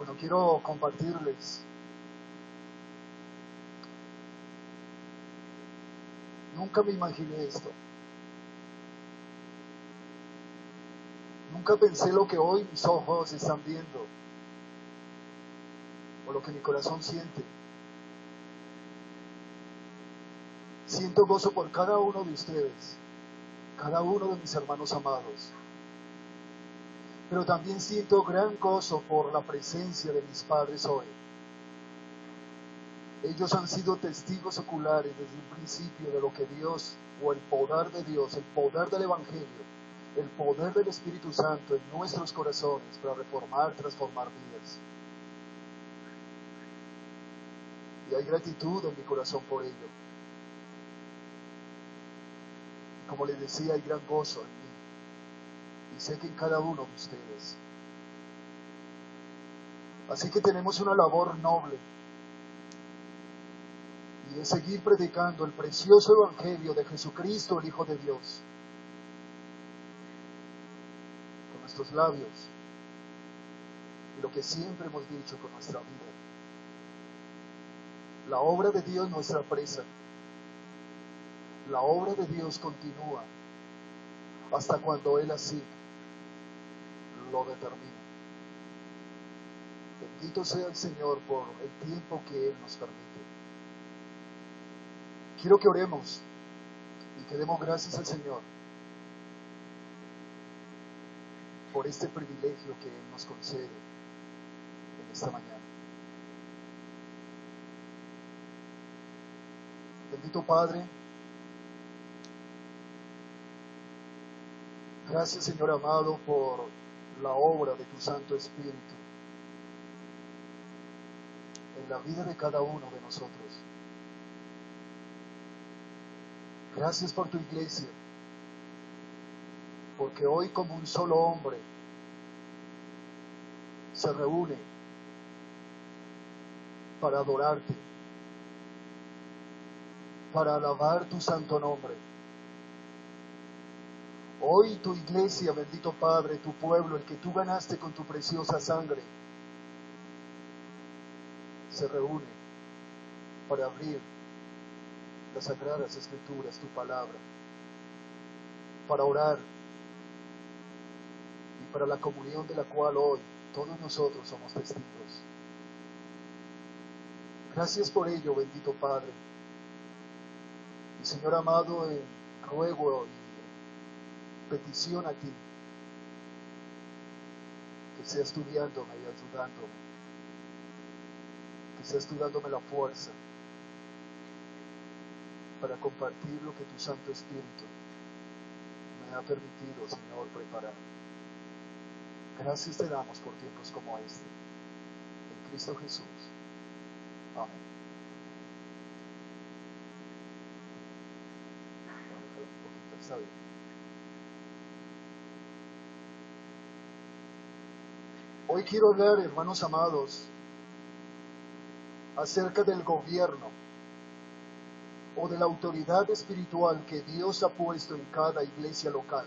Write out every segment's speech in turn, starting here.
Bueno, quiero compartirles. Nunca me imaginé esto. Nunca pensé lo que hoy mis ojos están viendo o lo que mi corazón siente. Siento gozo por cada uno de ustedes, cada uno de mis hermanos amados. Pero también siento gran gozo por la presencia de mis padres hoy. Ellos han sido testigos oculares desde un principio de lo que Dios, o el poder de Dios, el poder del Evangelio, el poder del Espíritu Santo en nuestros corazones para reformar, transformar vidas. Y hay gratitud en mi corazón por ello. Y como les decía, hay gran gozo en mí. Y sé que en cada uno de ustedes. Así que tenemos una labor noble. Y es seguir predicando el precioso Evangelio de Jesucristo, el Hijo de Dios. Con nuestros labios. Y lo que siempre hemos dicho con nuestra vida. La obra de Dios no es presa. La obra de Dios continúa hasta cuando Él así lo determine. Bendito sea el Señor por el tiempo que Él nos permite. Quiero que oremos y que demos gracias al Señor por este privilegio que Él nos concede en esta mañana. Bendito Padre, gracias Señor amado por la obra de tu Santo Espíritu en la vida de cada uno de nosotros. Gracias por tu iglesia, porque hoy como un solo hombre se reúne para adorarte, para alabar tu santo nombre. Hoy tu iglesia, bendito Padre, tu pueblo, el que tú ganaste con tu preciosa sangre, se reúne para abrir las sagradas escrituras, tu palabra, para orar y para la comunión de la cual hoy todos nosotros somos testigos. Gracias por ello, bendito Padre. Y Señor amado, ruego y petición a ti que seas tú guiándome y ayudándome, que seas tú dándome la fuerza para compartir lo que tu Santo Espíritu me ha permitido, Señor, preparar. Gracias te damos por tiempos como este. En Cristo Jesús. Amén. Está bien. Hoy quiero hablar, hermanos amados, acerca del gobierno o de la autoridad espiritual que Dios ha puesto en cada iglesia local.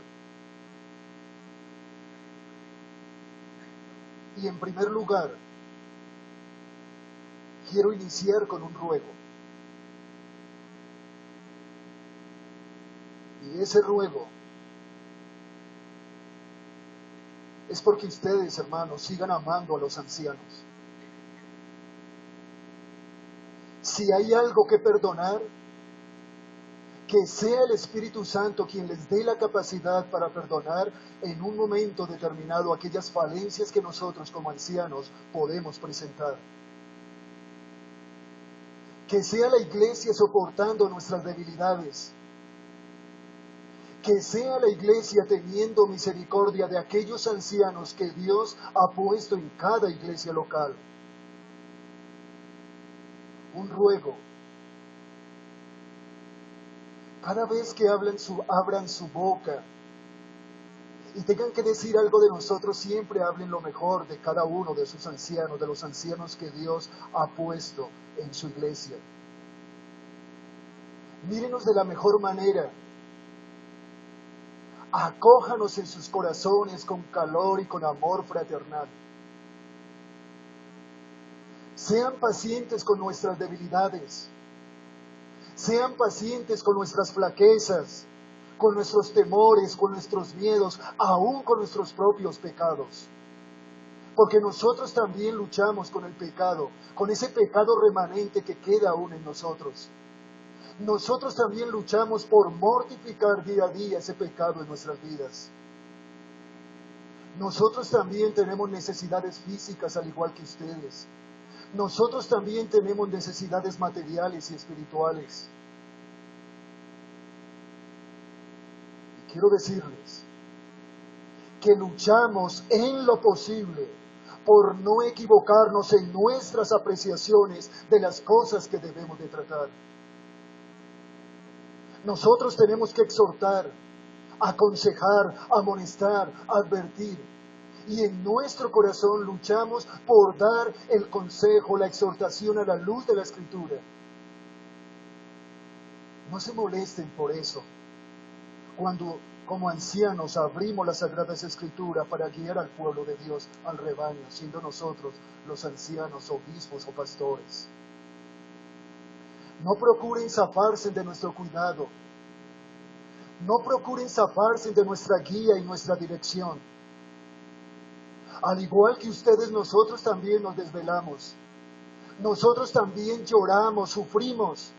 Y en primer lugar, quiero iniciar con un ruego. Y ese ruego es porque ustedes, hermanos, sigan amando a los ancianos. Si hay algo que perdonar, que sea el Espíritu Santo quien les dé la capacidad para perdonar en un momento determinado aquellas falencias que nosotros como ancianos podemos presentar. Que sea la iglesia soportando nuestras debilidades. Que sea la iglesia teniendo misericordia de aquellos ancianos que Dios ha puesto en cada iglesia local. Un ruego. Cada vez que abran su boca y tengan que decir algo de nosotros, siempre hablen lo mejor de cada uno de sus ancianos, de los ancianos que Dios ha puesto en su iglesia. Mírenos de la mejor manera. Acójanos en sus corazones con calor y con amor fraternal. Sean pacientes con nuestras debilidades. Sean pacientes con nuestras flaquezas, con nuestros temores, con nuestros miedos, aún con nuestros propios pecados. Porque nosotros también luchamos con el pecado, con ese pecado remanente que queda aún en nosotros. Nosotros también luchamos por mortificar día a día ese pecado en nuestras vidas. Nosotros también tenemos necesidades físicas al igual que ustedes. Nosotros también tenemos necesidades materiales y espirituales. Y quiero decirles que luchamos en lo posible por no equivocarnos en nuestras apreciaciones de las cosas que debemos de tratar. Nosotros tenemos que exhortar, aconsejar, amonestar, advertir. Y en nuestro corazón luchamos por dar el consejo, la exhortación a la luz de la Escritura. No se molesten por eso. Cuando como ancianos abrimos las Sagradas Escrituras para guiar al pueblo de Dios, al rebaño, siendo nosotros los ancianos, obispos o pastores. No procuren zafarse de nuestro cuidado. No procuren zafarse de nuestra guía y nuestra dirección. Al igual que ustedes, nosotros también nos desvelamos. Nosotros también lloramos, sufrimos.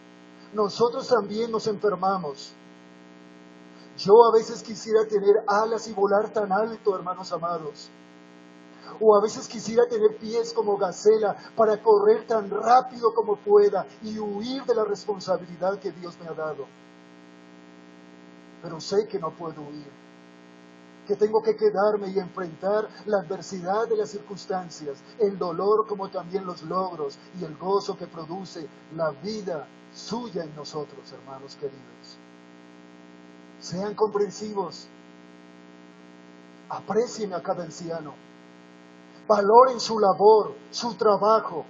Nosotros también nos enfermamos. Yo a veces quisiera tener alas y volar tan alto, hermanos amados. O a veces quisiera tener pies como gacela para correr tan rápido como pueda y huir de la responsabilidad que Dios me ha dado. Pero sé que no puedo huir, que tengo que quedarme y enfrentar la adversidad de las circunstancias, el dolor como también los logros y el gozo que produce la vida suya en nosotros, hermanos queridos. Sean comprensivos, aprecien a cada anciano, valoren su labor, su trabajo.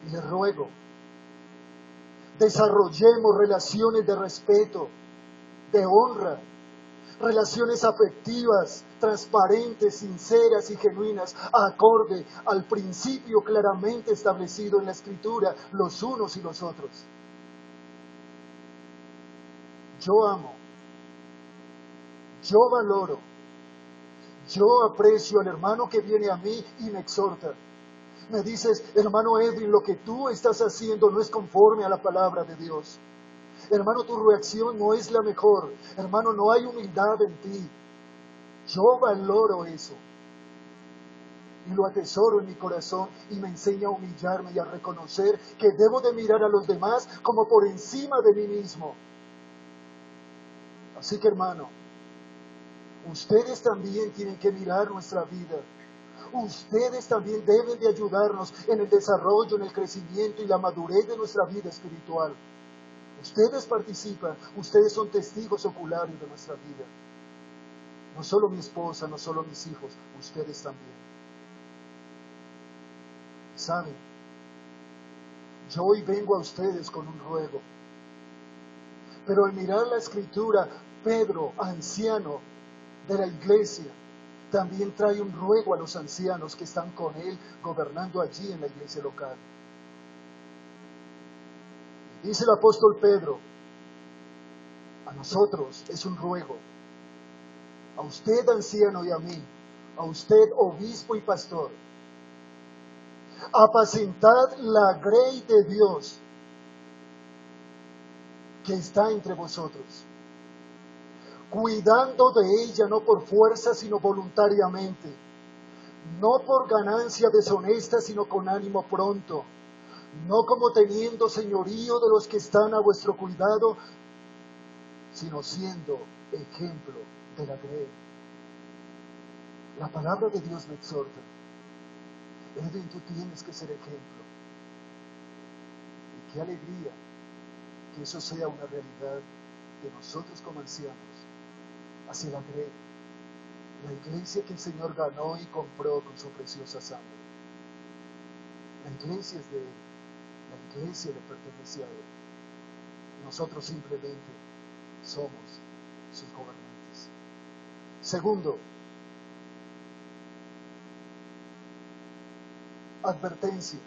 Y les ruego, desarrollemos relaciones de respeto, de honra, relaciones afectivas, transparentes, sinceras y genuinas, acorde al principio claramente establecido en la Escritura, los unos y los otros. Yo amo, yo valoro, yo aprecio al hermano que viene a mí y me exhorta. Me dices, hermano Edwin, lo que tú estás haciendo no es conforme a la palabra de Dios. Hermano, tu reacción no es la mejor. Hermano, no hay humildad en ti. Yo valoro eso. Y lo atesoro en mi corazón y me enseña a humillarme y a reconocer que debo de mirar a los demás como por encima de mí mismo. Así que, hermano, ustedes también tienen que mirar nuestra vida. Ustedes también deben de ayudarnos en el desarrollo, en el crecimiento y la madurez de nuestra vida espiritual. Ustedes participan, ustedes son testigos oculares de nuestra vida. No solo mi esposa, no solo mis hijos, ustedes también. ¿Saben? Yo hoy vengo a ustedes con un ruego. Pero al mirar la Escritura, Pedro, anciano de la iglesia, también trae un ruego a los ancianos que están con él gobernando allí en la iglesia local. Dice el apóstol Pedro, a nosotros es un ruego, a usted anciano y a mí, a usted obispo y pastor, apacentad la grey de Dios que está entre vosotros, cuidando de ella no por fuerza sino voluntariamente, no por ganancia deshonesta sino con ánimo pronto, no como teniendo señorío de los que están a vuestro cuidado, sino siendo ejemplo de la grey. La palabra de Dios me exhorta. Edwin, tú tienes que ser ejemplo. Y qué alegría que eso sea una realidad de nosotros como ancianos hacia la grey, la iglesia que el Señor ganó y compró con su preciosa sangre. La iglesia es de Él, la iglesia le pertenece a Él. Nosotros simplemente somos sus gobernantes. Segundo, advertencia.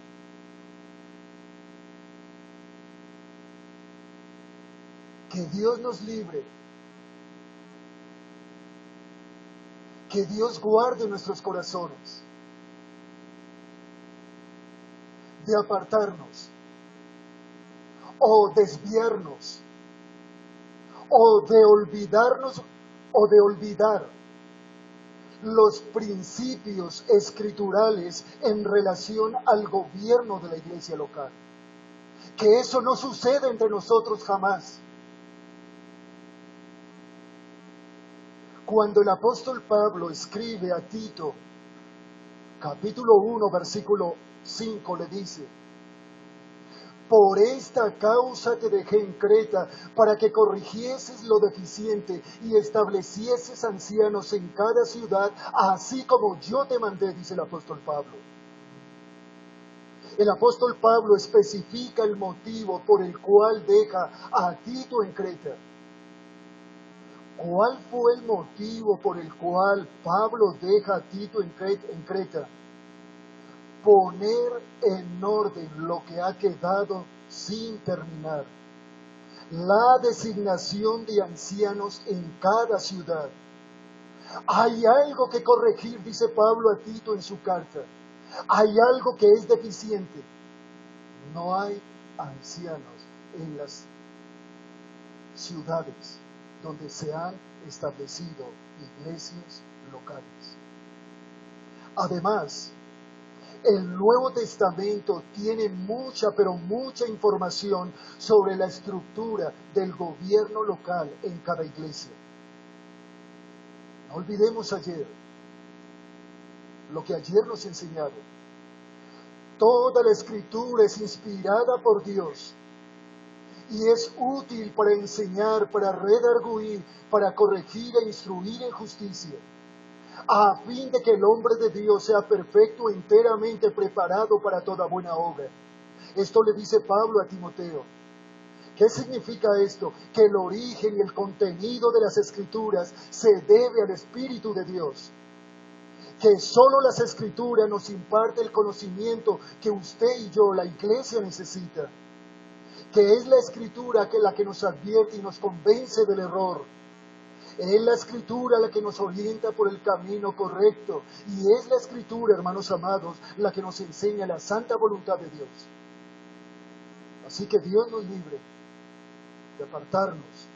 Que Dios nos libre. Que Dios guarde nuestros corazones de apartarnos o desviarnos o de olvidarnos o de olvidar los principios escriturales en relación al gobierno de la iglesia local. Que eso no suceda entre nosotros jamás. Cuando el apóstol Pablo escribe a Tito, capítulo 1, versículo 5, le dice: por esta causa te dejé en Creta, para que corrigieses lo deficiente y establecieses ancianos en cada ciudad, así como yo te mandé, dice el apóstol Pablo. El apóstol Pablo especifica el motivo por el cual deja a Tito en Creta. ¿Cuál fue el motivo por el cual Pablo deja a Tito en Creta? Poner en orden lo que ha quedado sin terminar. La designación de ancianos en cada ciudad. Hay algo que corregir, dice Pablo a Tito en su carta. Hay algo que es deficiente. No hay ancianos en las ciudades donde se han establecido iglesias locales. Además, el Nuevo Testamento tiene mucha, pero mucha información sobre la estructura del gobierno local en cada iglesia. No olvidemos lo que ayer nos enseñaron. Toda la Escritura es inspirada por Dios y es útil para enseñar, para redarguir, para corregir e instruir en justicia, a fin de que el hombre de Dios sea perfecto, enteramente preparado para toda buena obra. Esto le dice Pablo a Timoteo. ¿Qué significa esto? Que el origen y el contenido de las Escrituras se debe al Espíritu de Dios. Que solo las Escrituras nos imparte el conocimiento que usted y yo, la iglesia, necesita. Que es la Escritura la que nos advierte y nos convence del error. Es la Escritura la que nos orienta por el camino correcto. Y es la Escritura, hermanos amados, la que nos enseña la santa voluntad de Dios. Así que Dios nos libre de apartarnos,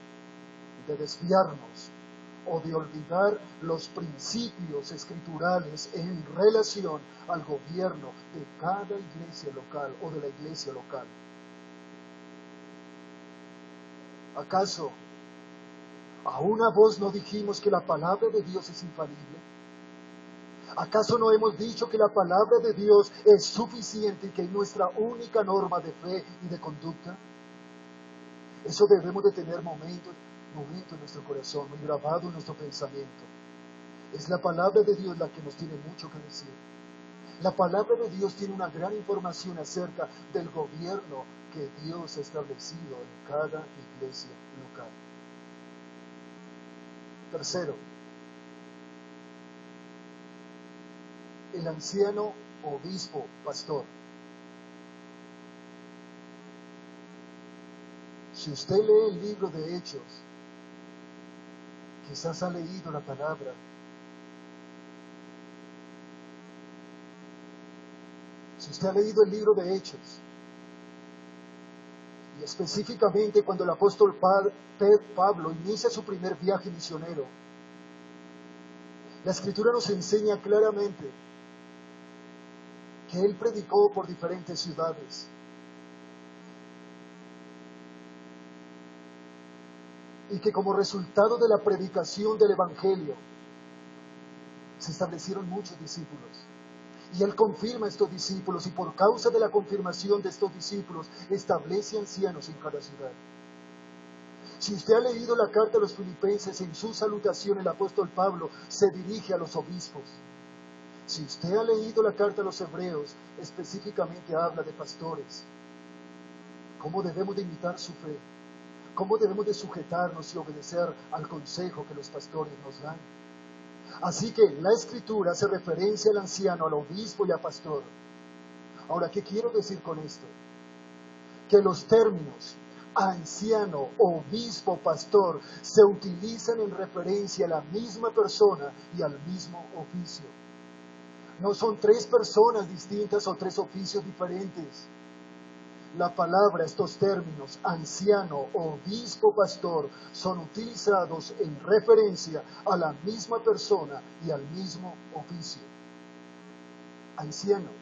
de desviarnos o de olvidar los principios escriturales en relación al gobierno de cada iglesia local o de la iglesia local. ¿Acaso a una voz no dijimos que la palabra de Dios es infalible? ¿Acaso no hemos dicho que la palabra de Dios es suficiente y que es nuestra única norma de fe y de conducta? Eso debemos de tener momento en nuestro corazón, muy grabado en nuestro pensamiento. Es la palabra de Dios la que nos tiene mucho que decir. La palabra de Dios tiene una gran información acerca del gobierno que Dios ha establecido en cada iglesia local. Tercero, el anciano obispo pastor. Si usted lee el libro de Hechos, quizás ha leído la palabra. Si usted ha leído el libro de Hechos, y específicamente cuando el apóstol Pablo inicia su primer viaje misionero, la Escritura nos enseña claramente que él predicó por diferentes ciudades. Y que como resultado de la predicación del Evangelio, se establecieron muchos discípulos. Y él confirma a estos discípulos, y por causa de la confirmación de estos discípulos, establece ancianos en cada ciudad. Si usted ha leído la carta a los Filipenses, en su salutación el apóstol Pablo se dirige a los obispos. Si usted ha leído la carta a los Hebreos, específicamente habla de pastores. ¿Cómo debemos de imitar su fe? ¿Cómo debemos de sujetarnos y obedecer al consejo que los pastores nos dan? Así que la Escritura hace referencia al anciano, al obispo y al pastor. Ahora, ¿qué quiero decir con esto? Que los términos anciano, obispo, pastor se utilizan en referencia a la misma persona y al mismo oficio. No son tres personas distintas o tres oficios diferentes. La palabra, estos términos, anciano, obispo, pastor, son utilizados en referencia a la misma persona y al mismo oficio. Anciano.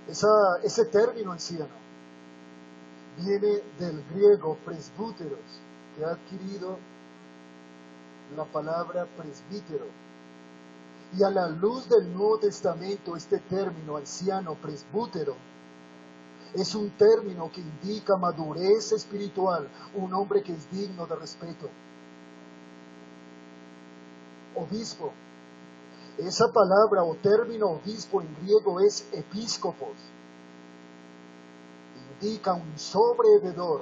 Ese término anciano viene del griego presbúteros, que ha adquirido la palabra presbítero. Y a la luz del Nuevo Testamento, este término anciano, presbútero, es un término que indica madurez espiritual, un hombre que es digno de respeto. Obispo. Esa palabra o término obispo en griego es episcopos. Indica un sobrevedor,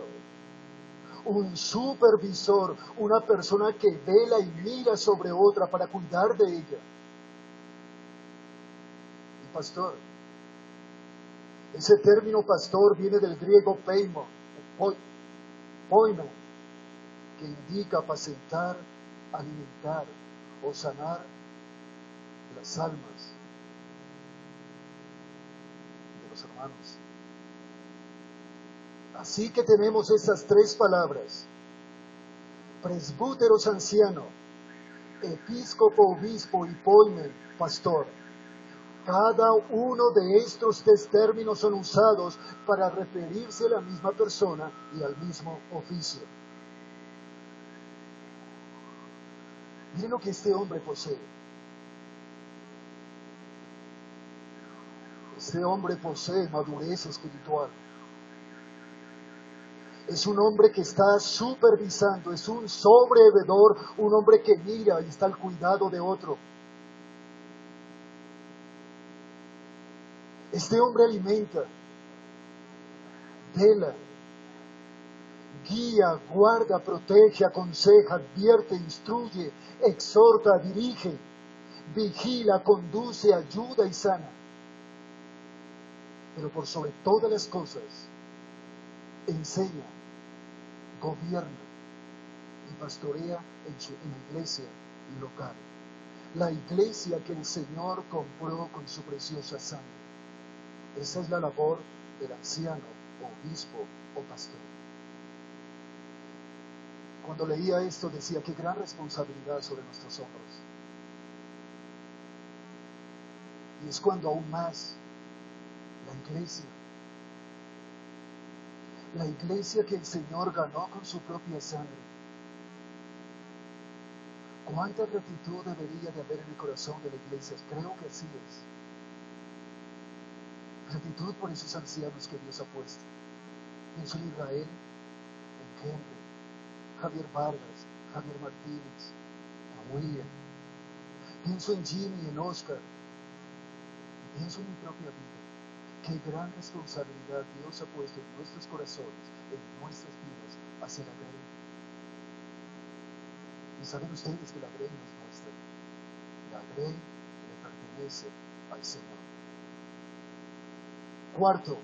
un supervisor, una persona que vela y mira sobre otra para cuidar de ella. Y pastor. Ese término pastor viene del griego poimen, que indica apacentar, alimentar o sanar las almas de los hermanos. Así que tenemos estas tres palabras: presbúteros, anciano; episcopo, obispo; y poimen, pastor. Cada uno de estos tres términos son usados para referirse a la misma persona y al mismo oficio. Miren lo que este hombre posee. Este hombre posee madurez espiritual. Es un hombre que está supervisando, es un sobrevedor, un hombre que mira y está al cuidado de otro. Este hombre alimenta, vela, guía, guarda, protege, aconseja, advierte, instruye, exhorta, dirige, vigila, conduce, ayuda y sana. Pero por sobre todas las cosas, enseña, gobierna y pastorea en la iglesia local. La iglesia que el Señor compró con su preciosa sangre. Esa es la labor del anciano, obispo o pastor. Cuando leía esto decía, qué gran responsabilidad sobre nuestros hombros. Y es cuando aún más la iglesia que el Señor ganó con su propia sangre. ¿Cuánta gratitud debería de haber en el corazón de la iglesia? Creo que así es. Gratitud por esos ancianos que Dios ha puesto. Pienso en Israel, en Henry, Javier Vargas, Javier Martínez, en William. Pienso en Jimmy, en Oscar. Y pienso en mi propia vida. Qué gran responsabilidad Dios ha puesto en nuestros corazones, en nuestras vidas, hacia la grey. Y saben ustedes que la grey no es nuestra. La grey le pertenece al Señor. Cuarto,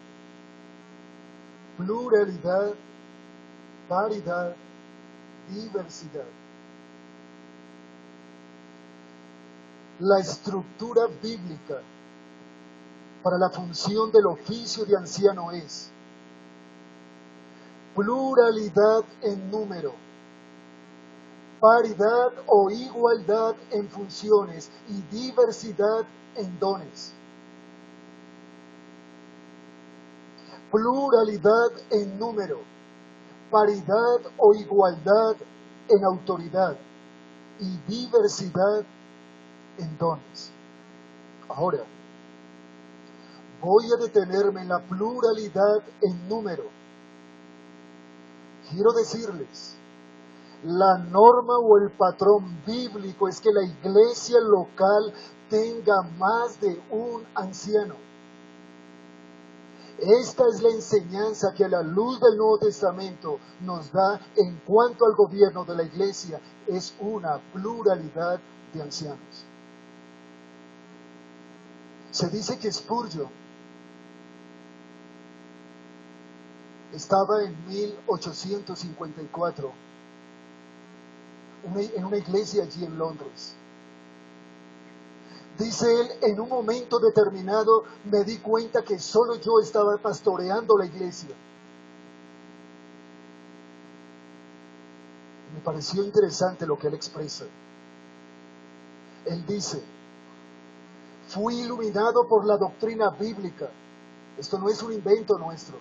pluralidad, paridad, diversidad. La estructura bíblica para la función del oficio de anciano es pluralidad en número, paridad o igualdad en funciones y diversidad en dones. Pluralidad en número, paridad o igualdad en autoridad y diversidad en dones. Ahora, voy a detenerme en la pluralidad en número. Quiero decirles, la norma o el patrón bíblico es que la iglesia local tenga más de un anciano. Esta es la enseñanza que a la luz del Nuevo Testamento nos da en cuanto al gobierno de la iglesia. Es una pluralidad de ancianos. Se dice que Spurgeon estaba en 1854 en una iglesia allí en Londres. Dice él, en un momento determinado me di cuenta que solo yo estaba pastoreando la iglesia. Me pareció interesante lo que él expresa. Él dice, fui iluminado por la doctrina bíblica. Esto no es un invento nuestro.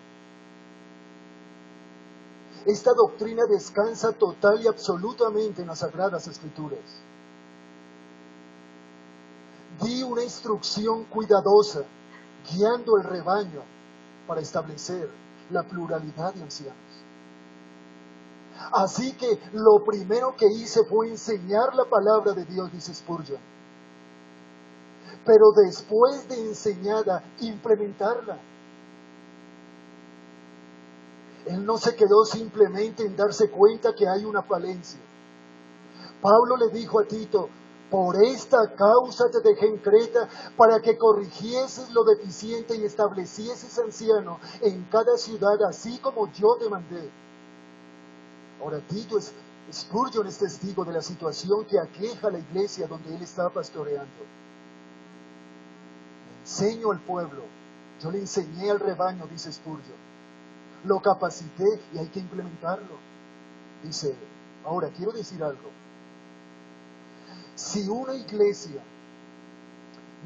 Esta doctrina descansa total y absolutamente en las Sagradas Escrituras. Di una instrucción cuidadosa, guiando el rebaño para establecer la pluralidad de ancianos. Así que lo primero que hice fue enseñar la palabra de Dios, dice Spurgeon. Pero después de enseñada, implementarla. Él no se quedó simplemente en darse cuenta que hay una falencia. Pablo le dijo a Tito, por esta causa te dejé en Creta, para que corrigieses lo deficiente y establecieses anciano en cada ciudad, así como yo te mandé. Ahora Spurgeon es testigo de la situación que aqueja a la iglesia donde él estaba pastoreando. Le enseño al pueblo, yo le enseñé al rebaño, dice Spurgeon. Lo capacité y hay que implementarlo, dice él. Ahora, quiero decir algo. Si una iglesia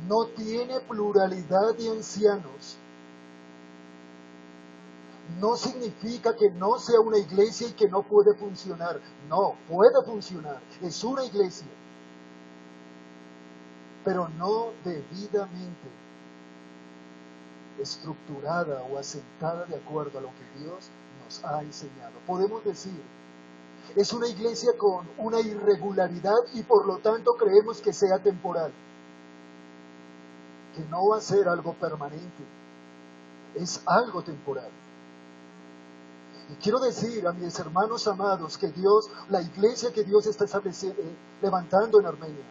no tiene pluralidad de ancianos, no significa que no sea una iglesia y que no puede funcionar. No, puede funcionar. Es una iglesia, pero no debidamente estructurada o asentada de acuerdo a lo que Dios nos ha enseñado. Podemos decir, es una iglesia con una irregularidad y por lo tanto creemos que sea temporal, que no va a ser algo permanente, es algo temporal. Y quiero decir a mis hermanos amados que la iglesia que Dios está levantando en Armenia,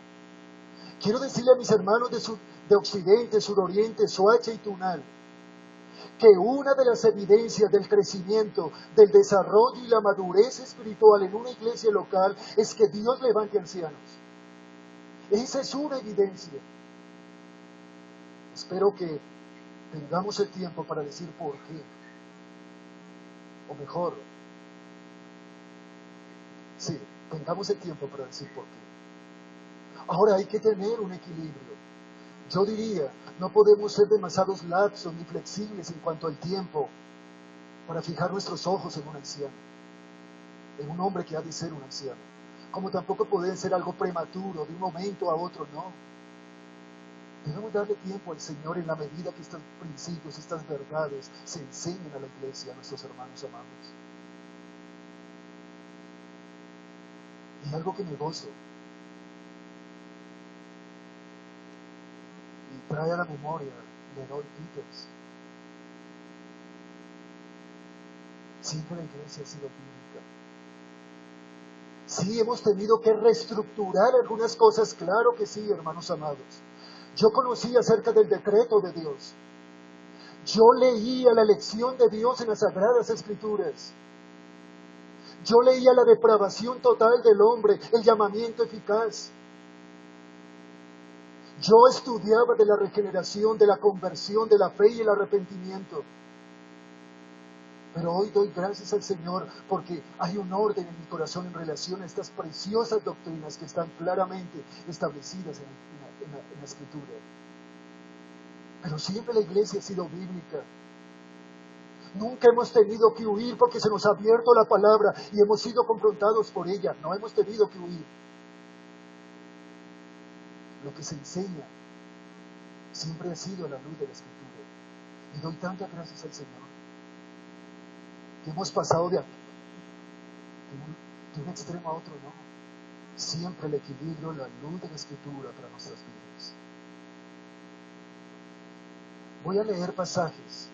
quiero decirle a mis hermanos de Occidente, Suroriente, Soacha y Tunal, que una de las evidencias del crecimiento, del desarrollo y la madurez espiritual en una iglesia local es que Dios levante ancianos. Esa es una evidencia. Espero que tengamos el tiempo para decir por qué. O mejor, sí, tengamos el tiempo para decir por qué. Ahora hay que tener un equilibrio. Yo diría, no podemos ser demasiados laxos ni flexibles en cuanto al tiempo para fijar nuestros ojos en un anciano, en un hombre que ha de ser un anciano. Como tampoco puede ser algo prematuro, de un momento a otro, no. Debemos darle tiempo al Señor en la medida que estos principios, estas verdades se enseñen a la iglesia, a nuestros hermanos amados. Y algo que me gozo, y trae a la memoria Leroy Peters. Siempre la iglesia ha sido bíblica. Sí, hemos tenido que reestructurar algunas cosas, claro que sí, hermanos amados. Yo conocí acerca del decreto de Dios. Yo leía la lección de Dios en las Sagradas Escrituras. Yo leía la depravación total del hombre, el llamamiento eficaz. Yo estudiaba de la regeneración, de la conversión, de la fe y el arrepentimiento. Pero hoy doy gracias al Señor porque hay un orden en mi corazón en relación a estas preciosas doctrinas que están claramente establecidas en la Escritura. Pero siempre la iglesia ha sido bíblica. Nunca hemos tenido que huir porque se nos ha abierto la palabra y hemos sido confrontados por ella. No hemos tenido que huir. Lo que se enseña siempre ha sido a la luz de la Escritura. Y doy tantas gracias al Señor que hemos pasado de un extremo a otro, no. Siempre el equilibrio, la luz de la Escritura para nuestras vidas. Voy a leer pasajes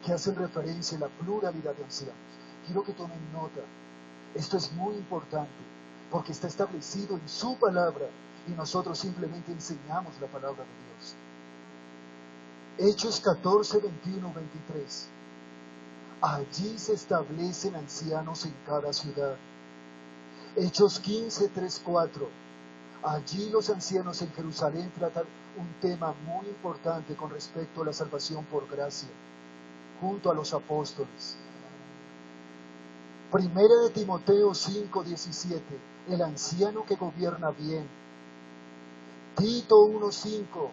que hacen referencia a la pluralidad de ancianos. Quiero que tomen nota. Esto es muy importante porque está establecido en su palabra y nosotros simplemente enseñamos la palabra de Dios. Hechos 14, 21, 23. Allí se establecen ancianos en cada ciudad. Hechos 15, 3, 4. Allí los ancianos en Jerusalén tratan un tema muy importante con respecto a la salvación por gracia, junto a los apóstoles. Primera de Timoteo 5, 17. El anciano que gobierna bien. Tito 1, 5.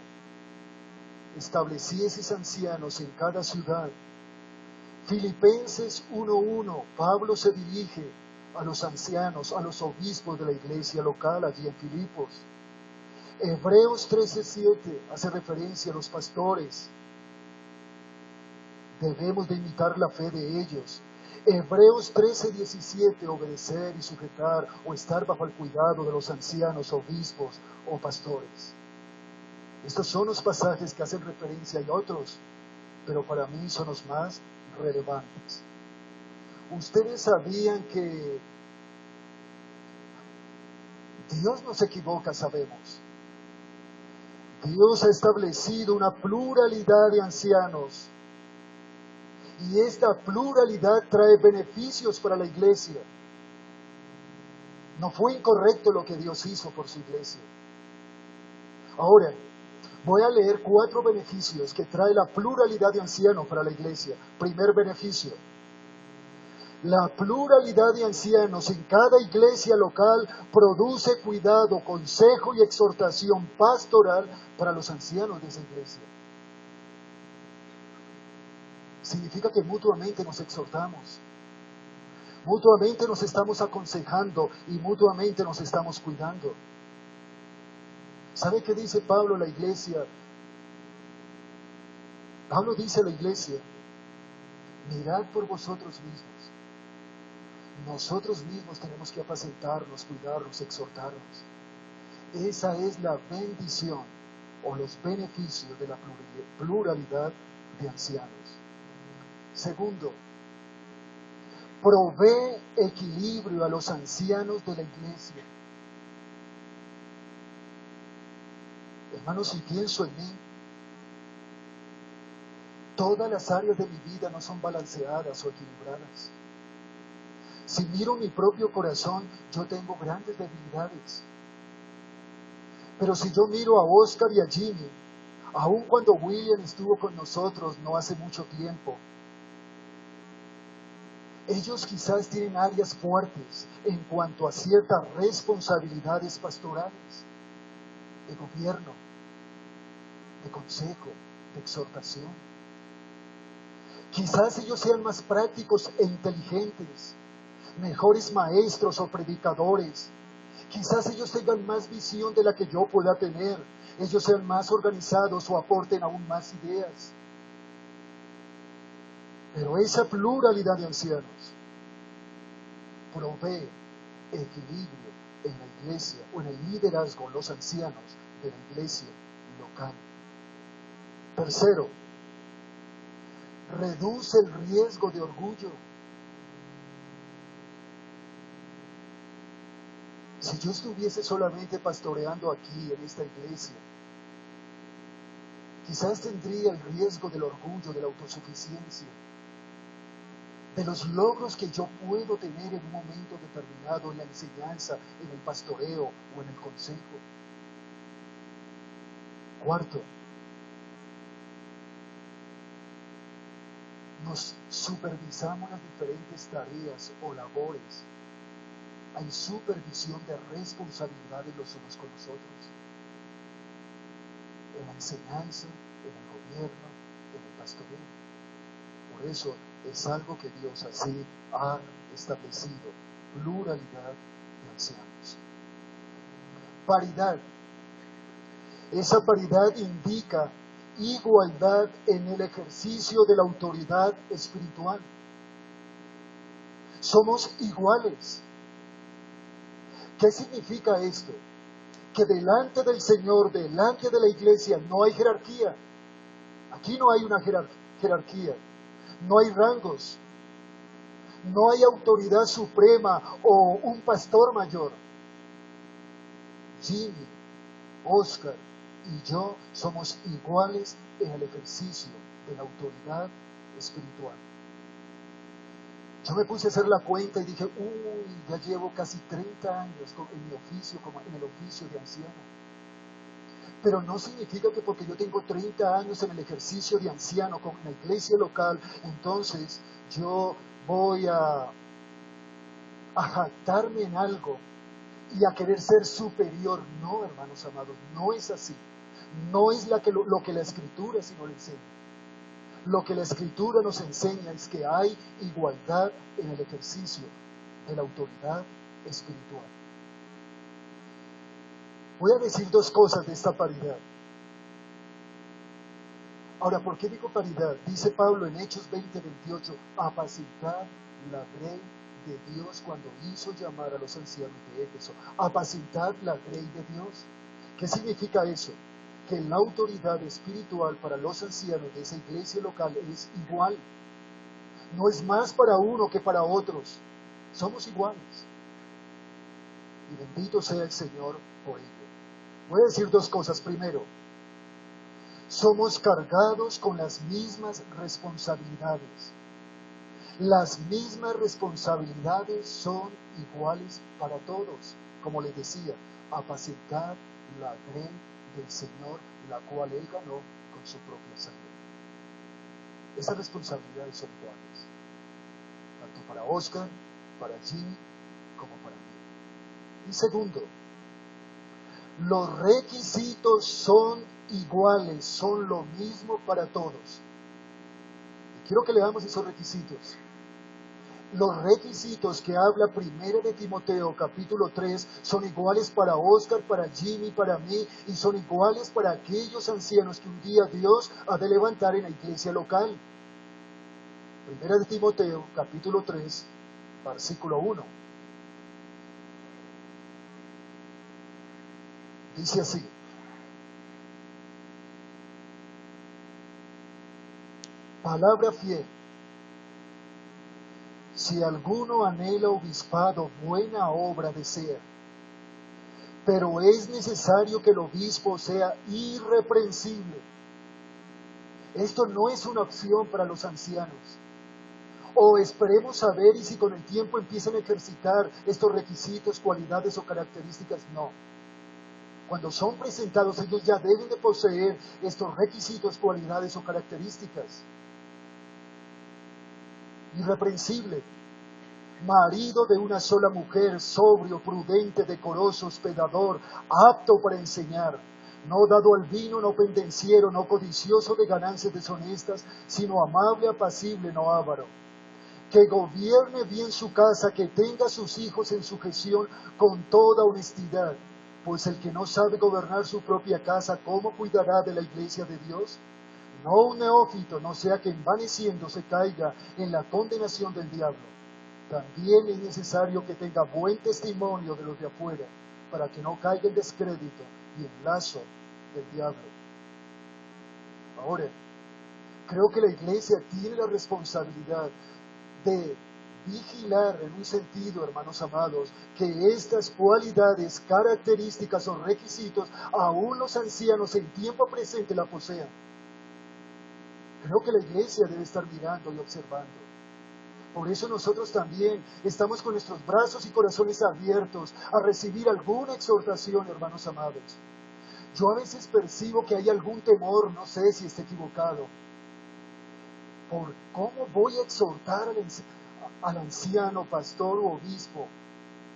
Establecieses ancianos en cada ciudad. Filipenses 1:1, Pablo se dirige a los ancianos, a los obispos de la iglesia local allí en Filipos. Hebreos 13:7 hace referencia a los pastores. Debemos de imitar la fe de ellos. Hebreos 13:17, obedecer y sujetar o estar bajo el cuidado de los ancianos, obispos o pastores. Estos son los pasajes que hacen referencia, hay otros, pero para mí son los más relevantes. Ustedes sabían que Dios no se equivoca, sabemos. Dios ha establecido una pluralidad de ancianos y esta pluralidad trae beneficios para la iglesia. No fue incorrecto lo que Dios hizo por su iglesia. Ahora, voy a leer 4 beneficios que trae la pluralidad de ancianos para la iglesia. Primer beneficio: la pluralidad de ancianos en cada iglesia local produce cuidado, consejo y exhortación pastoral para los ancianos de esa iglesia. Significa que mutuamente nos exhortamos, mutuamente nos estamos aconsejando y mutuamente nos estamos cuidando. ¿Sabe qué dice Pablo a la iglesia? Pablo dice a la iglesia: mirad por vosotros mismos. Nosotros mismos tenemos que apacentarnos, cuidarnos, exhortarnos. Esa es la bendición o los beneficios de la pluralidad de ancianos. Segundo, provee equilibrio a los ancianos de la iglesia. Hermanos, si pienso en mí, todas las áreas de mi vida no son balanceadas o equilibradas. Si miro mi propio corazón, yo tengo grandes debilidades. Pero si yo miro a Oscar y a Jimmy, aun cuando William estuvo con nosotros no hace mucho tiempo, ellos quizás tienen áreas fuertes en cuanto a ciertas responsabilidades pastorales, de gobierno, de consejo, de exhortación. Quizás ellos sean más prácticos e inteligentes, mejores maestros o predicadores. Quizás ellos tengan más visión de la que yo pueda tener. Ellos sean más organizados o aporten aún más ideas. Pero esa pluralidad de ancianos provee equilibrio en la iglesia o en el liderazgo, los ancianos de la iglesia local. Tercero, reduce el riesgo de orgullo. Si yo estuviese solamente pastoreando aquí en esta iglesia, quizás tendría el riesgo del orgullo, de la autosuficiencia, de los logros que yo puedo tener en un momento determinado en la enseñanza, en el pastoreo o en el consejo. Cuarto, nos supervisamos las diferentes tareas o labores. Hay supervisión de responsabilidades los unos con los otros. En la enseñanza, en el gobierno, en el pastoreo. Por eso es algo que Dios así ha establecido. Pluralidad de ancianos. Paridad. Esa paridad indica igualdad en el ejercicio de la autoridad espiritual. Somos iguales. ¿Qué significa esto? Que delante del Señor, delante de la iglesia, no hay jerarquía. Aquí no hay una jerarquía. No hay rangos. No hay autoridad suprema o un pastor mayor. Jimmy, Oscar y yo somos iguales en el ejercicio de la autoridad espiritual. Yo me puse a hacer la cuenta y dije, ya llevo casi 30 años en mi oficio, como en el oficio de anciano. Pero no significa que porque yo tengo 30 años en el ejercicio de anciano, como en la iglesia local, entonces yo voy a jactarme en algo y a querer ser superior. No, hermanos amados, no es así. No es lo que la Escritura sí nos enseña. Lo que la Escritura nos enseña es que hay igualdad en el ejercicio de la autoridad espiritual. Voy a decir dos cosas de esta paridad. Ahora, ¿por qué digo paridad? Dice Pablo en Hechos 20:28, apacentad la grey de Dios cuando hizo llamar a los ancianos de Éfeso. Apacentad la grey de Dios. ¿Qué significa eso? Que la autoridad espiritual para los ancianos de esa iglesia local es igual. No es más para uno que para otros. Somos iguales. Y bendito sea el Señor por ello. Voy a decir dos cosas. Primero, somos cargados con las mismas responsabilidades. Las mismas responsabilidades son iguales para todos. Como les decía, apacentar la grey del Señor, la cual Él ganó con su propia sangre. Esas responsabilidades son iguales, tanto para Oscar, para Jimmy, como para mí. Y segundo, los requisitos son iguales, son lo mismo para todos. Y quiero que leamos esos requisitos. Los requisitos que habla 1 de Timoteo capítulo 3 son iguales para Oscar, para Jimmy, para mí, y son iguales para aquellos ancianos que un día Dios ha de levantar en la iglesia local. 1 de Timoteo capítulo 3, versículo 1. Dice así: palabra fiel. Si alguno anhela obispado, buena obra desea. Pero es necesario que el obispo sea irreprensible. Esto no es una opción para los ancianos. O esperemos a ver y si con el tiempo empiezan a ejercitar estos requisitos, cualidades o características. No. Cuando son presentados, ellos ya deben de poseer estos requisitos, cualidades o características. Irreprensible. Marido de una sola mujer, sobrio, prudente, decoroso, hospedador, apto para enseñar, no dado al vino, no pendenciero, no codicioso de ganancias deshonestas, sino amable, apacible, no avaro. Que gobierne bien su casa, que tenga a sus hijos en sujeción con toda honestidad, pues el que no sabe gobernar su propia casa, ¿cómo cuidará de la iglesia de Dios? No un neófito, no sea que envaneciéndose caiga en la condenación del diablo. También es necesario que tenga buen testimonio de los de afuera, para que no caiga en descrédito y en lazo del diablo. Ahora, creo que la iglesia tiene la responsabilidad de vigilar en un sentido, hermanos amados, que estas cualidades, características o requisitos, aún los ancianos en tiempo presente la posean. Creo que la iglesia debe estar mirando y observando. Por eso nosotros también estamos con nuestros brazos y corazones abiertos a recibir alguna exhortación, hermanos amados. Yo a veces percibo que hay algún temor, no sé si esté equivocado, por cómo voy a exhortar al anciano, pastor o obispo,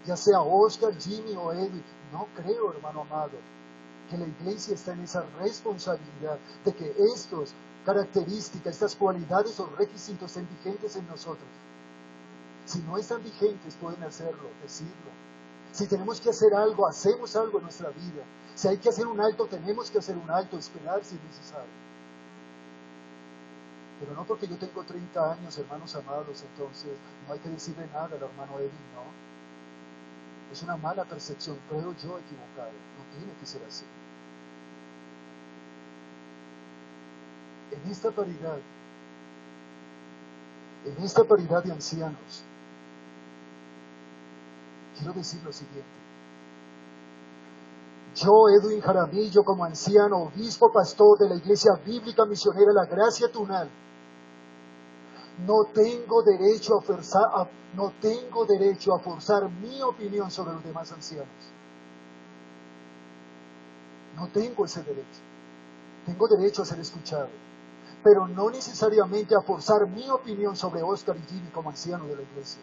ya sea Oscar, Jimmy o Eddie. No creo, hermano amado, que la iglesia está en esa responsabilidad de que estas características, estas cualidades o requisitos estén vigentes en nosotros. Si no están vigentes, pueden hacerlo, decirlo. Si tenemos que hacer algo, hacemos algo en nuestra vida. Si hay que hacer un alto, tenemos que hacer un alto, esperar si es necesario. Pero no porque yo tengo 30 años, hermanos amados, entonces no hay que decirle nada al hermano Edwin, no. Es una mala percepción, creo yo, equivocada. No tiene que ser así. En esta paridad de ancianos, quiero decir lo siguiente. Yo, Edwin Jaramillo, como anciano, obispo, pastor de la Iglesia Bíblica Misionera La Gracia Tunal, no tengo derecho a forzar mi opinión sobre los demás ancianos. No tengo ese derecho. Tengo derecho a ser escuchado, pero no necesariamente a forzar mi opinión sobre Oscar y Jimmy como ancianos de la iglesia.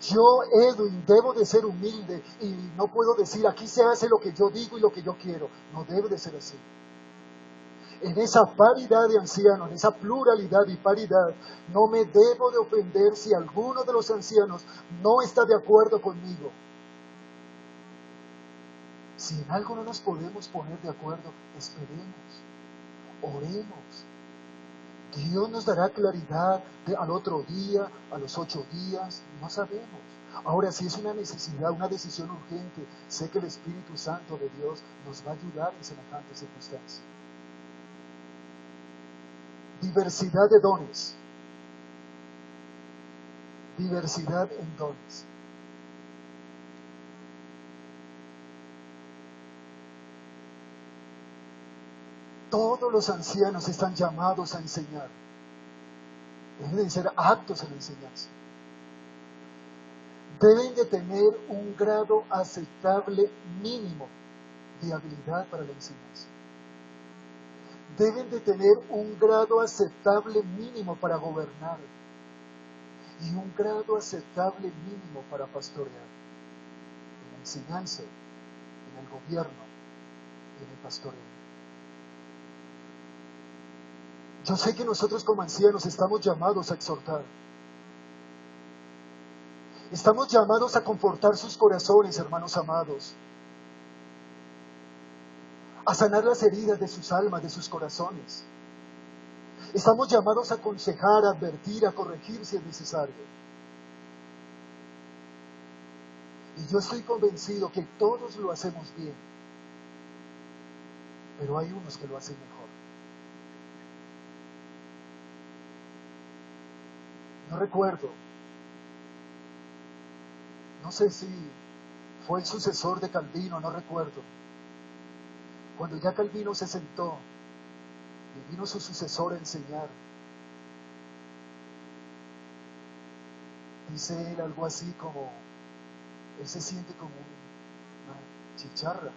Yo, Edwin, debo de ser humilde y no puedo decir aquí se hace lo que yo digo y lo que yo quiero. No debe de ser así. En esa paridad de ancianos, en esa pluralidad y paridad, no me debo de ofender si alguno de los ancianos no está de acuerdo conmigo. Si en algo no nos podemos poner de acuerdo, esperemos, oremos. Dios nos dará claridad al otro día, a los 8 días, no sabemos. Ahora, si es una necesidad, una decisión urgente, sé que el Espíritu Santo de Dios nos va a ayudar en semejantes circunstancias. Diversidad de dones. Diversidad en dones. Todos los ancianos están llamados a enseñar. Deben de ser aptos a la enseñanza. Deben de tener un grado aceptable mínimo de habilidad para la enseñanza. Deben de tener un grado aceptable mínimo para gobernar y un grado aceptable mínimo para pastorear. En la enseñanza, en el gobierno, en el pastoreo. Yo sé que nosotros como ancianos estamos llamados a exhortar. Estamos llamados a confortar sus corazones, hermanos amados. A sanar las heridas de sus almas, de sus corazones. Estamos llamados a aconsejar, a advertir, a corregir si es necesario. Y yo estoy convencido que todos lo hacemos bien, pero hay unos que lo hacen mejor. No recuerdo, no sé si fue el sucesor de Calvino, no recuerdo. Cuando ya Calvino se sentó y vino su sucesor a enseñar, dice él algo así como, él se siente como una chicharra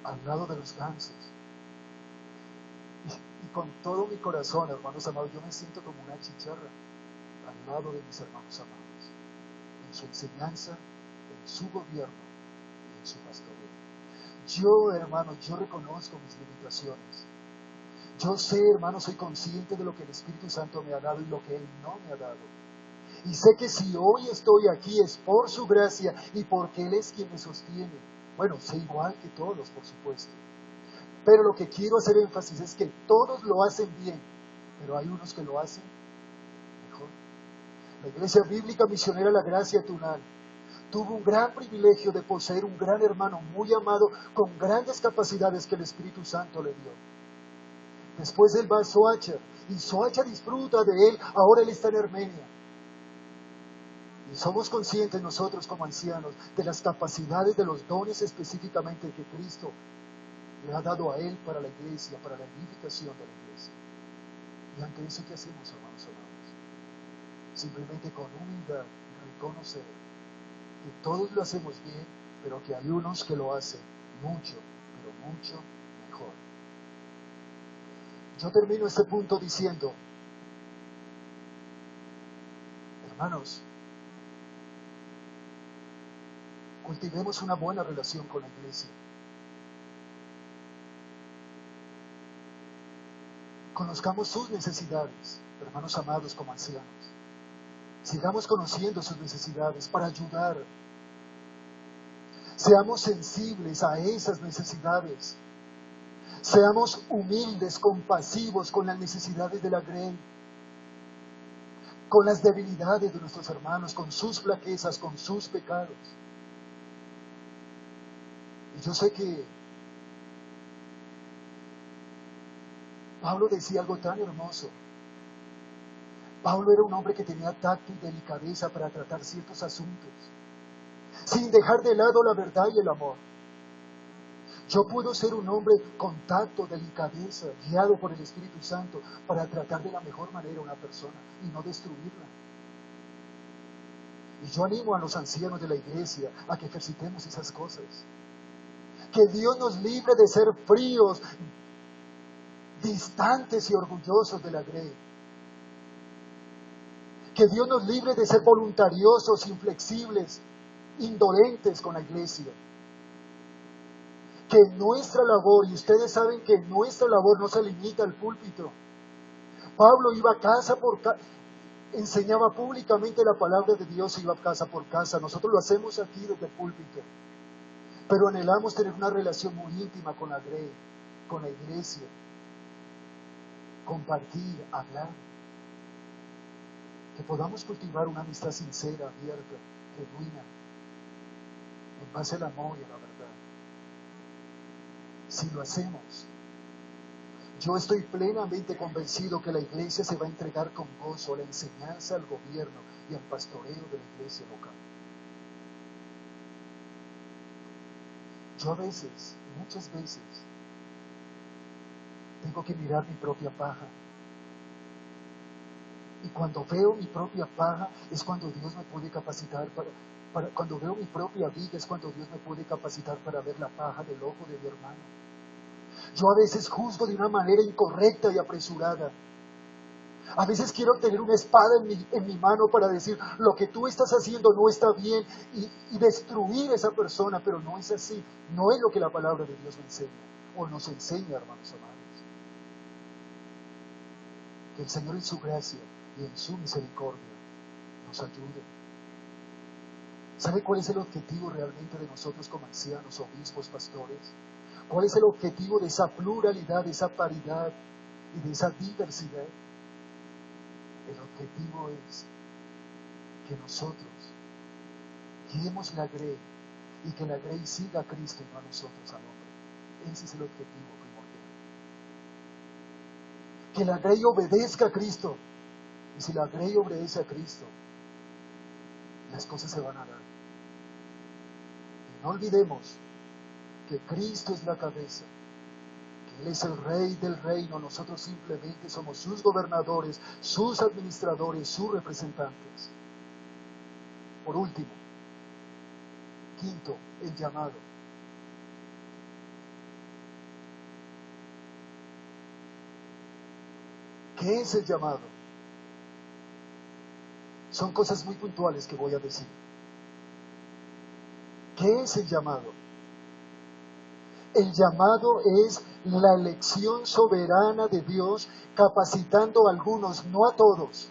al lado de los gansos. Y con todo mi corazón, hermanos amados, yo me siento como una chicharra al lado de mis hermanos amados, en su enseñanza, en su gobierno y en su pastoreo. Yo, hermanos, yo reconozco mis limitaciones. Yo sé, hermanos, soy consciente de lo que el Espíritu Santo me ha dado y lo que Él no me ha dado. Y sé que si hoy estoy aquí es por su gracia y porque Él es quien me sostiene. Bueno, sé igual que todos, por supuesto. Pero lo que quiero hacer énfasis es que todos lo hacen bien, pero hay unos que lo hacen mejor. La Iglesia Bíblica Misionera La Gracia Tunal tuvo un gran privilegio de poseer un gran hermano muy amado con grandes capacidades que el Espíritu Santo le dio. Después él va a Soacha y Soacha disfruta de él, ahora él está en Armenia. Y somos conscientes nosotros como ancianos de las capacidades, de los dones específicamente que Cristo le ha dado a él para la iglesia, para la edificación de la iglesia. Y ante eso, ¿qué hacemos, hermanos amados? Simplemente con humildad reconocer que todos lo hacemos bien, pero que hay unos que lo hacen mucho, pero mucho mejor. Yo termino este punto diciendo, hermanos, cultivemos una buena relación con la iglesia. Conozcamos sus necesidades, hermanos amados como ancianos. Sigamos conociendo sus necesidades para ayudar. Seamos sensibles a esas necesidades. Seamos humildes, compasivos con las necesidades de la grey, con las debilidades de nuestros hermanos, con sus flaquezas, con sus pecados. Y yo sé que Pablo decía algo tan hermoso. Pablo era un hombre que tenía tacto y delicadeza para tratar ciertos asuntos. sin dejar de lado la verdad y el amor. Yo puedo ser un hombre con tacto, delicadeza, guiado por el Espíritu Santo para tratar de la mejor manera a una persona y no destruirla. Y yo animo a los ancianos de la iglesia a que ejercitemos esas cosas. Que Dios nos libre de ser fríos, distantes y orgullosos de la grey. Que Dios nos libre de ser voluntariosos, inflexibles, indolentes con la iglesia. Que nuestra labor, y ustedes saben que nuestra labor no se limita al púlpito. Pablo iba casa por casa, enseñaba públicamente la palabra de Dios, iba casa por casa. Nosotros lo hacemos aquí desde el púlpito. Pero anhelamos tener una relación muy íntima con la grey, con la iglesia. Compartir, hablar. Que podamos cultivar una amistad sincera, abierta, genuina, en base al amor y a la verdad. Si lo hacemos, yo estoy plenamente convencido que la iglesia se va a entregar con gozo a la enseñanza, al gobierno y al pastoreo de la iglesia local. Yo a veces, muchas veces, tengo que mirar mi propia paja. Y cuando veo mi propia paja es cuando Dios me puede capacitar cuando veo mi propia viga es cuando Dios me puede capacitar para ver la paja del ojo de mi hermano. Yo a veces juzgo de una manera incorrecta y apresurada. A veces quiero tener una espada en mi mano para decir, lo que tú estás haciendo no está bien y destruir a esa persona, pero no es así. No es lo que la palabra de Dios me enseña o nos enseña, hermanos amados. Que el Señor en su gracia y en su misericordia nos ayude. ¿Sabe cuál es el objetivo realmente de nosotros como ancianos, obispos, pastores? ¿Cuál es el objetivo de esa pluralidad, de esa paridad y de esa diversidad? El objetivo es que nosotros guiemos la grey y que la grey siga a Cristo y no a nosotros, al hombre. Ese es el objetivo primordial. Que la grey obedezca a Cristo. Y si la grey obedece a Cristo, las cosas se van a dar. Y no olvidemos que Cristo es la cabeza, que Él es el rey del reino, nosotros simplemente somos sus gobernadores, sus administradores, sus representantes. Por último, quinto, el llamado. ¿Qué es el llamado? Son cosas muy puntuales que voy a decir. ¿Qué es el llamado? El llamado es la elección soberana de Dios, capacitando a algunos, no a todos,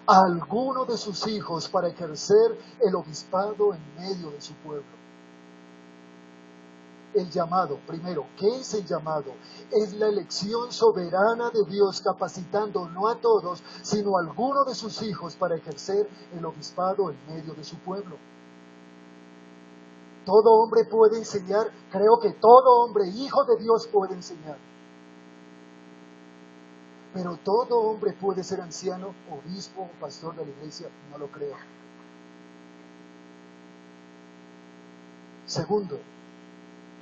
a algunos de sus hijos para ejercer el obispado en medio de su pueblo. El llamado, primero, ¿qué es el llamado? Es la elección soberana de Dios capacitando no a todos, sino a algunos de sus hijos para ejercer el obispado en medio de su pueblo. Todo hombre puede enseñar, creo que todo hombre, hijo de Dios, puede enseñar. Pero todo hombre puede ser anciano, obispo o pastor de la iglesia, no lo creo. Segundo,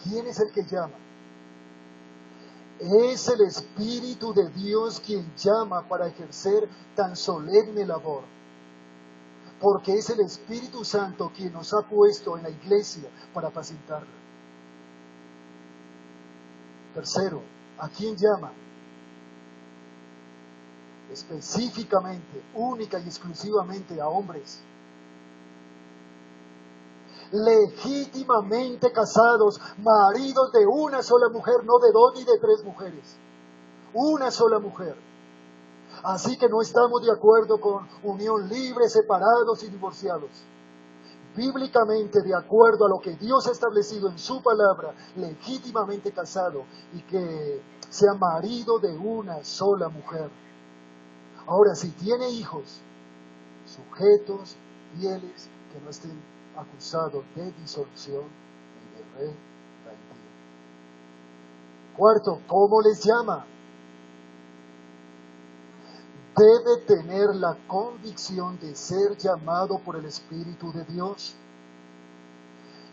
¿quién es el que llama? Es el Espíritu de Dios quien llama para ejercer tan solemne labor. Porque es el Espíritu Santo quien nos ha puesto en la iglesia para apacentarla. Tercero, ¿a quién llama? Específicamente, única y exclusivamente a hombres. Legítimamente casados, maridos de una sola mujer, no de dos ni de tres mujeres. Una sola mujer. Así que no estamos de acuerdo con unión libre, separados y divorciados. Bíblicamente, de acuerdo a lo que Dios ha establecido en su palabra, legítimamente casado y que sea marido de una sola mujer. Ahora, si tiene hijos, sujetos, fieles, que no estén acusados de disolución y de rebeldía. Cuarto, ¿cómo les llama? Debe tener la convicción de ser llamado por el Espíritu de Dios.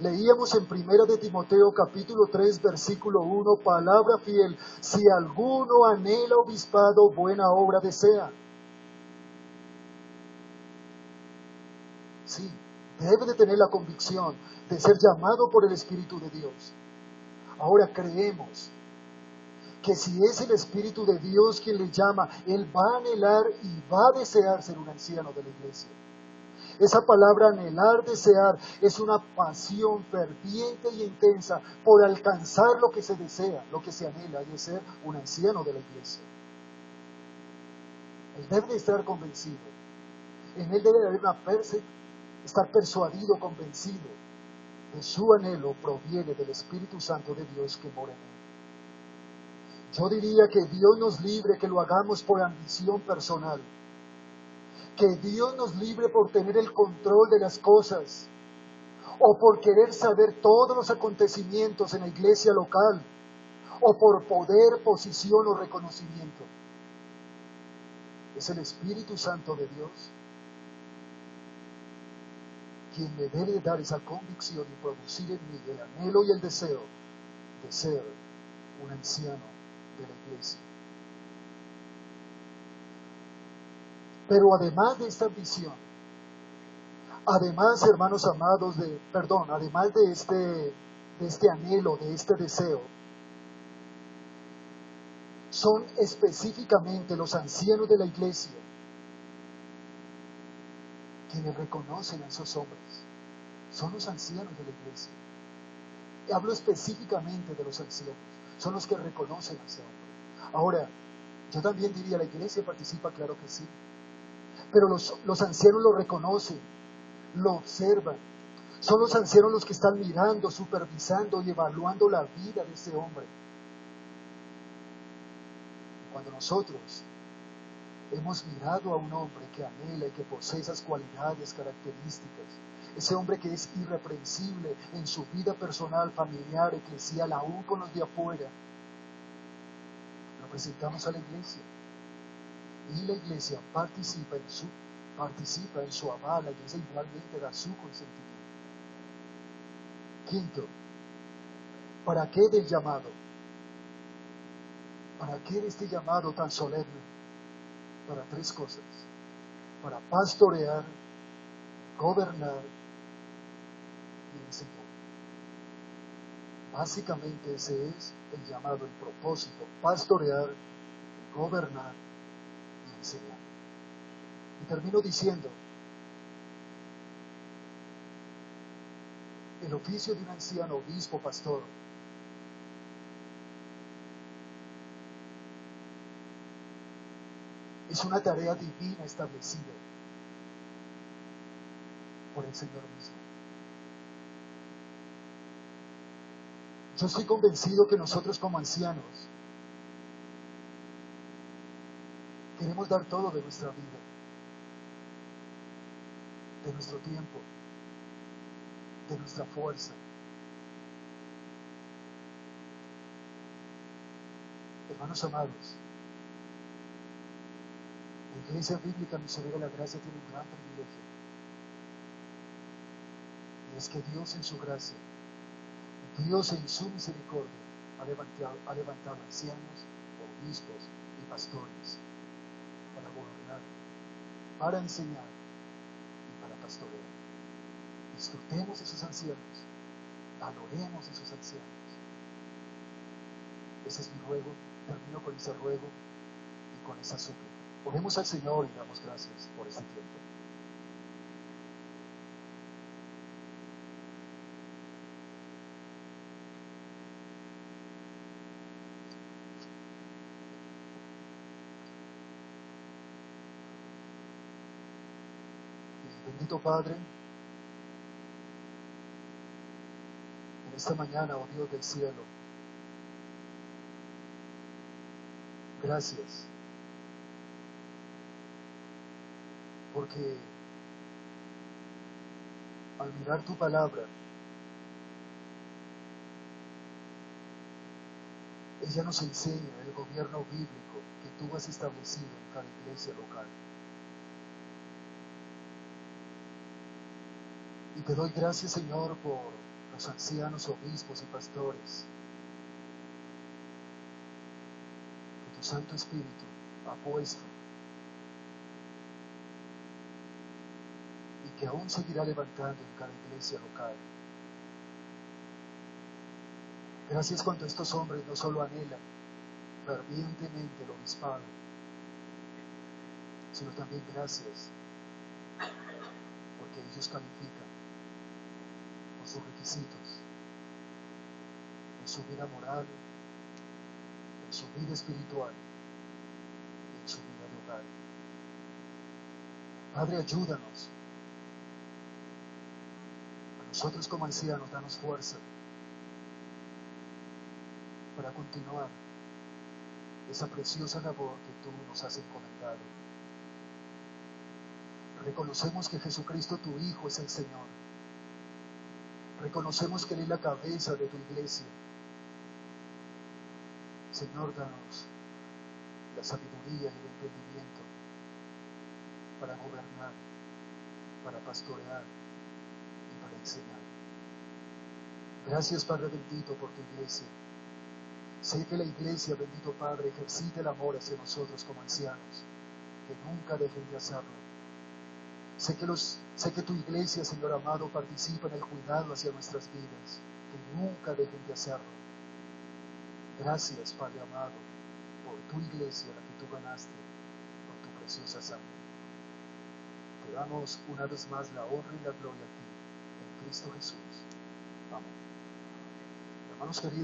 Leíamos en 1 de Timoteo capítulo 3 versículo 1, palabra fiel, si alguno anhela obispado, buena obra desea. Sí, debe de tener la convicción de ser llamado por el Espíritu de Dios. Ahora creemos que si es el Espíritu de Dios quien le llama, Él va a anhelar y va a desear ser un anciano de la iglesia. Esa palabra anhelar, desear, es una pasión ferviente y intensa por alcanzar lo que se desea, lo que se anhela, y es ser un anciano de la iglesia. Él debe de estar convencido. En él debe de haber estar persuadido, convencido de su anhelo proviene del Espíritu Santo de Dios que mora en él. Yo diría que Dios nos libre que lo hagamos por ambición personal. Que Dios nos libre por tener el control de las cosas o por querer saber todos los acontecimientos en la iglesia local o por poder, posición o reconocimiento. Es el Espíritu Santo de Dios quien me debe dar esa convicción y producir en mí el anhelo y el deseo de ser un anciano de la iglesia. Pero además de esta ambición, además, hermanos amados, además de este anhelo, de este deseo, son específicamente los ancianos de la iglesia quienes reconocen a esos hombres. Son los ancianos de la iglesia. Hablo específicamente de los ancianos. Son los que reconocen a ese hombre. Ahora, yo también diría, la iglesia participa, claro que sí. Pero los ancianos lo reconocen, lo observan. Son los ancianos los que están mirando, supervisando y evaluando la vida de ese hombre. Cuando nosotros hemos mirado a un hombre que anhela y que posee esas cualidades, características, ese hombre que es irreprensible en su vida personal, familiar, eclesial, aún con los de afuera, lo presentamos a la iglesia. Y la iglesia participa en su aval, la iglesia igualmente da su consentimiento. Quinto, ¿para qué del llamado? ¿Para qué de este llamado tan solemne? Para tres cosas: para pastorear, gobernar y enseñar. Básicamente ese es el llamado, el propósito: pastorear, gobernar y enseñar. Y termino diciendo, el oficio de un anciano, obispo, pastor, es una tarea divina establecida por el Señor mismo. Yo estoy convencido que nosotros como ancianos queremos dar todo de nuestra vida, de nuestro tiempo, de nuestra fuerza. Hermanos amados, la Iglesia Bíblica Misionera de la Gracia tiene un gran privilegio, y es que Dios en su gracia, Dios en su misericordia ha levantado ancianos, obispos y pastores para gobernar, para enseñar y para pastorear. Disfrutemos de esos ancianos, valoremos a esos ancianos. Ese es mi ruego. Termino con ese ruego y con esa súplica. Oremos al Señor y damos gracias por este tiempo. Bendito Padre, en esta mañana, oh Dios del cielo, gracias, porque al mirar tu palabra, ella nos enseña el gobierno bíblico que tú has establecido en cada iglesia local. Y te doy gracias, Señor, por los ancianos, obispos y pastores, que tu Santo Espíritu ha puesto y que aún seguirá levantando en cada iglesia local. Gracias cuando estos hombres no solo anhelan fervientemente el obispado, sino también gracias porque ellos califican con sus requisitos en su vida moral, en su vida espiritual y en su vida de hogar. Padre, ayúdanos. A nosotros como ancianos, danos fuerza para continuar esa preciosa labor que tú nos has encomendado. Reconocemos que Jesucristo, tu Hijo, es el Señor. Reconocemos que Él es la cabeza de tu iglesia. Señor, danos la sabiduría y el entendimiento para gobernar, para pastorear y para enseñar. Gracias, Padre bendito, por tu iglesia. Sé que la iglesia, bendito Padre, ejercita el amor hacia nosotros como ancianos, que nunca dejen de hacerlo. Sé que tu iglesia, Señor amado, participa en el cuidado hacia nuestras vidas, que nunca dejen de hacerlo. Gracias, Padre amado, por tu iglesia, la que tú ganaste con tu preciosa sangre. Te damos una vez más la honra y la gloria a ti, en Cristo Jesús. Amén. Hermanos queridos,